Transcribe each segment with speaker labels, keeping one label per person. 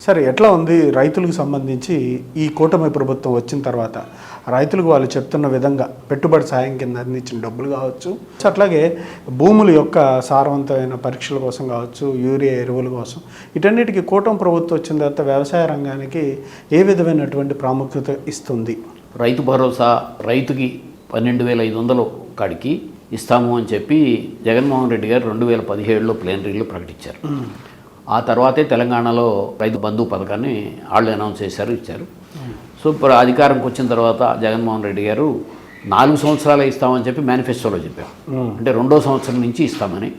Speaker 1: సరే, ఎట్లా ఉంది రైతులకు సంబంధించి ఈ కూటమి ప్రభుత్వం వచ్చిన తర్వాత రైతులకు వాళ్ళు చెప్తున్న విధంగా పెట్టుబడి సాయం కింద అందించిన డబ్బులు కావచ్చు, అట్లాగే భూముల యొక్క సారవంతమైన పరీక్షల కోసం కావచ్చు, యూరియా ఎరువుల కోసం, వీటన్నిటికీ కూటమి ప్రభుత్వం వచ్చిన తర్వాత వ్యవసాయ రంగానికి ఏ విధమైనటువంటి ప్రాముఖ్యత ఇస్తుంది?
Speaker 2: రైతు భరోసా రైతుకి 12,500 కాడికి ఇస్తాము అని చెప్పి జగన్మోహన్ రెడ్డి గారు 2017లో ప్లేనరీలో ప్రకటించారు. ఆ తర్వాతే తెలంగాణలో రైతు బంధు పథకాన్ని వాళ్ళు అనౌన్స్ చేశారు, ఇచ్చారు. సో ఇప్పుడు అధికారంకి వచ్చిన తర్వాత జగన్మోహన్ రెడ్డి గారు 4 సంవత్సరాలే ఇస్తామని చెప్పి మేనిఫెస్టోలో చెప్పారు. అంటే 2వ సంవత్సరం నుంచి ఇస్తామని.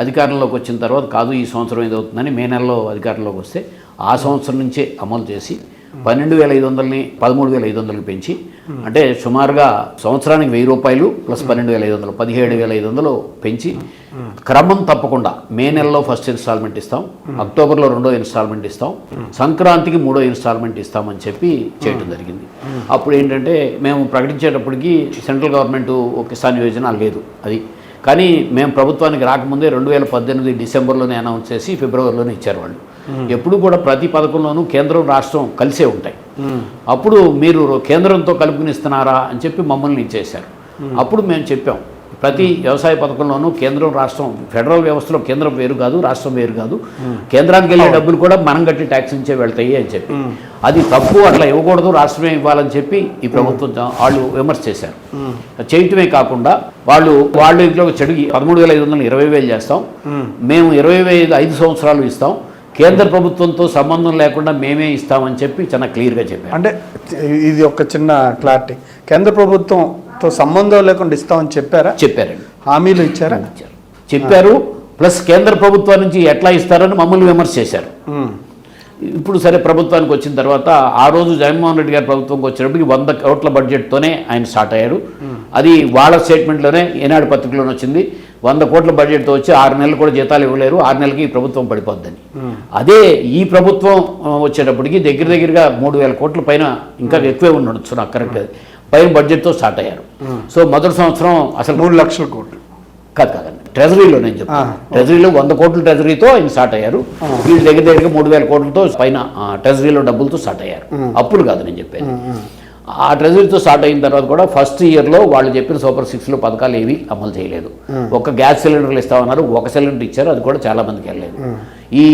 Speaker 2: అధికారంలోకి వచ్చిన తర్వాత కాదు ఈ సంవత్సరం ఏదవుతుందని మే నెలలో అధికారంలోకి వస్తే ఆ సంవత్సరం నుంచే అమలు చేసి 12,500ని 13,500కి పెంచి, అంటే సుమారుగా సంవత్సరానికి 1,000 రూపాయలు ప్లస్ 12,500 17,500 పెంచి క్రమం తప్పకుండా మే నెలలో ఫస్ట్ ఇన్స్టాల్మెంట్ ఇస్తాం, అక్టోబర్లో 2వ ఇన్స్టాల్మెంట్ ఇస్తాం, సంక్రాంతికి 3వ ఇన్స్టాల్మెంట్ ఇస్తామని చెప్పి చేయడం జరిగింది. అప్పుడు ఏంటంటే మేము ప్రకటించేటప్పటికి సెంట్రల్ గవర్నమెంట్ కిసాన్ యోజన లేదు అది. కానీ మేము ప్రభుత్వానికి రాకముందే 2018 డిసెంబర్లోనే అనౌన్స్ చేసి ఫిబ్రవరిలోనే ఇచ్చారు వాళ్ళు. ఎప్పుడు కూడా ప్రతి పథకంలోనూ కేంద్రం రాష్ట్రం కలిసే ఉంటాయి. అప్పుడు మీరు కేంద్రంతో కలుపునిస్తున్నారా అని చెప్పి మమ్మల్ని ఇచ్చేశారు. అప్పుడు మేము చెప్పాం, ప్రతి వ్యవసాయ పథకంలోనూ కేంద్రం రాష్ట్రం, ఫెడరల్ వ్యవస్థలో కేంద్రం వేరు కాదు, రాష్ట్రం వేరు కాదు, కేంద్రానికి వెళ్ళే డబ్బులు కూడా మనం కట్టి ట్యాక్స్ నుంచే వెళ్తాయి అని చెప్పి, అది తప్పు, అట్లా ఇవ్వకూడదు, రాష్ట్రమే ఇవ్వాలని చెప్పి ఈ ప్రభుత్వం వాళ్ళు విమర్శ చేశారు. చేయటమే కాకుండా వాళ్ళు ఇంట్లో చెడు 13,500 20,000 చేస్తాం, మేము 20,000 5 సంవత్సరాలు ఇస్తాం, కేంద్ర ప్రభుత్వంతో సంబంధం లేకుండా మేమే ఇస్తామని చెప్పి చాలా క్లియర్గా చెప్పారు.
Speaker 1: అంటే ఇది ఒక చిన్న క్లారిటీ, కేంద్ర ప్రభుత్వంతో సంబంధం లేకుండా ఇస్తామని చెప్పారండి, హామీలు ఇచ్చారా?
Speaker 2: చెప్పారు. ప్లస్ కేంద్ర ప్రభుత్వం నుంచి ఎట్లా ఇస్తారని మమ్మల్ని విమర్శ చేశారు. ఇప్పుడు సరే ప్రభుత్వానికి వచ్చిన తర్వాత ఆ రోజు జగన్మోహన్ రెడ్డి గారి ప్రభుత్వంకి వచ్చేటప్పటికి 100 కోట్ల బడ్జెట్తోనే ఆయన స్టార్ట్ అయ్యారు. అది వాళ్ళ స్టేట్మెంట్లోనే ఏనాడు పత్రికలోనే వచ్చింది. 100 కోట్ల బడ్జెట్తో వచ్చి 6 నెలలు కూడా జీతాలు ఇవ్వలేరు, 6 నెలలకి ఈ ప్రభుత్వం పడిపోద్దని. అదే ఈ ప్రభుత్వం వచ్చేటప్పటికి దగ్గరగా 3,000 కోట్ల పైన, ఇంకా ఎక్కువే ఉండొచ్చు నాకు కరెక్ట్ పైన బడ్జెట్తో స్టార్ట్ అయ్యారు. సో మొదటి సంవత్సరం అసలు
Speaker 1: 3 లక్షల కోట్లు
Speaker 2: కాదండి, ట్రెజరీలో నేను చెప్తాను. ట్రెజరీలో 100 కోట్ల ట్రెజరీతో ఆయన స్టార్ట్ అయ్యారు. వీళ్ళు దగ్గరగా 3,000 కోట్లతో పైన ట్రెజరీలో డబ్బులతో స్టార్ట్ అయ్యారు. అప్పులు కాదు నేను చెప్పాను. ఆ ట్రెజరీతో స్టార్ట్ అయిన తర్వాత కూడా ఫస్ట్ ఇయర్లో వాళ్ళు చెప్పిన సూపర్ 6లో పథకాలు ఏవి అమలు చేయలేదు. ఒక గ్యాస్ సిలిండర్లు ఇస్తామన్నారు, 1 సిలిండర్ ఇచ్చారు, అది కూడా చాలా మందికి వెళ్ళలేదు. ఈ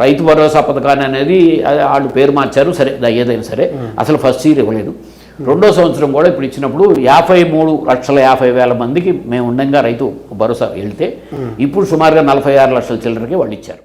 Speaker 2: రైతు భరోసా పథకాన్ని అనేది వాళ్ళు పేరు మార్చారు, సరే ఏదైనా సరే అసలు ఫస్ట్ ఇయర్ ఇవ్వలేదు. 2వ సంవత్సరం కూడా ఇప్పుడు ఇచ్చినప్పుడు 53,50,000 మందికి మేము ఉండంగా రైతు భరోసా వెళ్తే ఇప్పుడు సుమారుగా 46 లక్షల చిల్లరకి వాళ్ళు ఇచ్చారు.